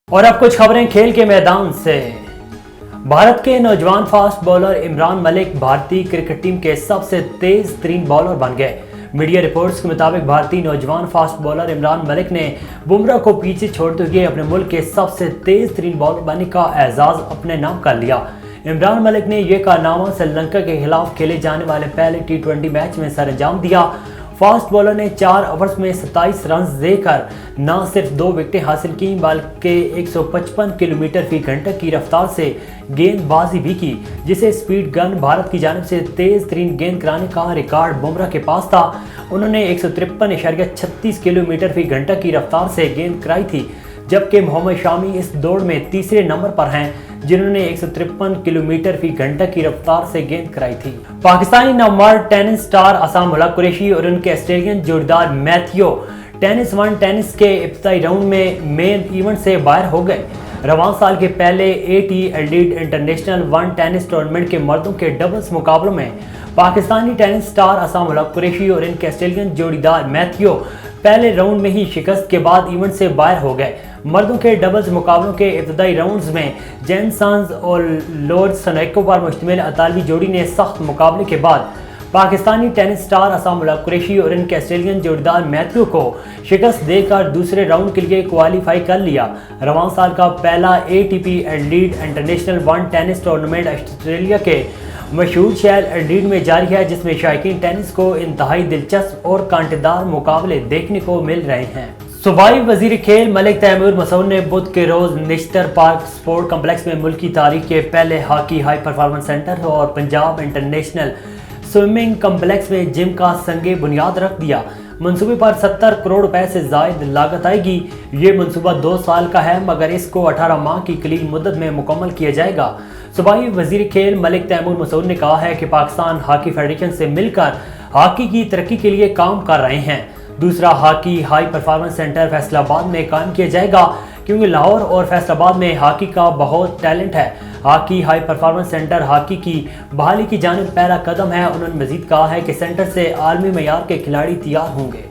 और अब कुछ खबरें खेल के मैदान से। भारत के नौजवान फास्ट बॉलर इमरान मलिक भारतीय क्रिकेट टीम के सबसे तेज तरीन बॉलर बन गए। मीडिया रिपोर्ट्स के मुताबिक भारतीय नौजवान फास्ट बॉलर इमरान मलिक ने बुमराह को पीछे छोड़ते हुए अपने मुल्क के सबसे तेज तरीन बॉलर बनने का एजाज अपने नाम कर लिया। इमरान मलिक ने यह कारनामा श्रीलंका के खिलाफ खेले जाने वाले पहले T20 मैच में सरअंजाम दिया। फास्ट बॉलर ने 4 ओवर्स में 27 रन देकर न सिर्फ 2 विकेटें हासिल की बल्कि 155 किलोमीटर फी घंटे की रफ्तार से गेंदबाजी भी की, जिसे स्पीड गन भारत की जानिब से तेज तरीन गेंद कराने का रिकॉर्ड बुमराह के पास था। उन्होंने 153.36 किलोमीटर फी घंटे की रफ्तार से गेंद कराई थी, जबकि मोहम्मद शामी इस दौड़ में तीसरे नंबर पर हैं, जिन्होंने 153 किलोमीटर फी घंटे की रफ्तार से गेंद कराई थी। पाकिस्तानी नामवर टेनिस स्टार असाम मुल्क कुरैशी और उनके ऑस्ट्रेलियन जोड़ीदार मैथ्यू टेनिस वन टेनिस के इब्तिदाई राउंड में मेन इवेंट से बाहर हो गए। रवां साल के पहले AT Adelaide international one tennis tournament के मर्दों के डबल्स मुकाबलों में पाकिस्तानी टेनिस स्टार असाम मुल्क कुरैशी और इनके ऑस्ट्रेलियन जोड़ीदार मैथ्यू पहले राउंड में ही शिकस्त के बाद इवेंट से बाहर हो गए। मर्दों के डबल्स मुकाबलों के इब्तिदाई राउंड्स में जेनसन्स और लॉर्ड सनेको पर मुश्तमिल अतालवी जोड़ी ने सख्त मुकाबले के बाद पाकिस्तानी टेनिस स्टार असाम मुल्क कुरैशी और इनके ऑस्ट्रेलियन जोड़ीदार मैथ्यू को शिकस्त देकर दूसरे राउंड के लिए क्वालिफाई कर लिया। रवां साल का पहला ATP Adelaide international one tennis tournament Australia के मशहूर शहर एडिलेड में जारी है, जिसमें शायकीन टेनिस को इंतहाई दिलचस्प और कांटेदार मुकाबले देखने को मिल रहे हैं। सूबाई वजीर खेल मलिक तैमूर मसूद ने बुध के रोज निश्तर पार्क स्पोर्ट कम्प्लेक्स में मुल्क की तारीख के पहले हॉकी हाई परफॉर्मेंस सेंटर और पंजाब इंटरनेशनल स्विमिंग कम्प्लेक्स में जिम का संगे बुनियाद रख दिया। मंसूबे पर 70 करोड़ रुपए से जायद लागत आएगी। ये मंसूबा 2 साल का है, मगर इसको 18 माह की कलील मुद्दत में मुकम्मल किया जाएगा। सूबाई वजीर खेल मलिक तैमूर मसूद ने कहा है कि पाकिस्तान हॉकी फेडरेशन से मिलकर हॉकी की तरक्की के लिए काम कर रहे हैं। दूसरा hockey high performance centre Faisalabad में कायम किया जाएगा, क्योंकि लाहौर और फैसलाबाद में हॉकी का बहुत टैलेंट है। Hockey high performance centre hockey की बहाली की जानिब पहला कदम है। उन्होंने मजीद कहा है कि सेंटर से आलमी मयार के खिलाड़ी तैयार होंगे।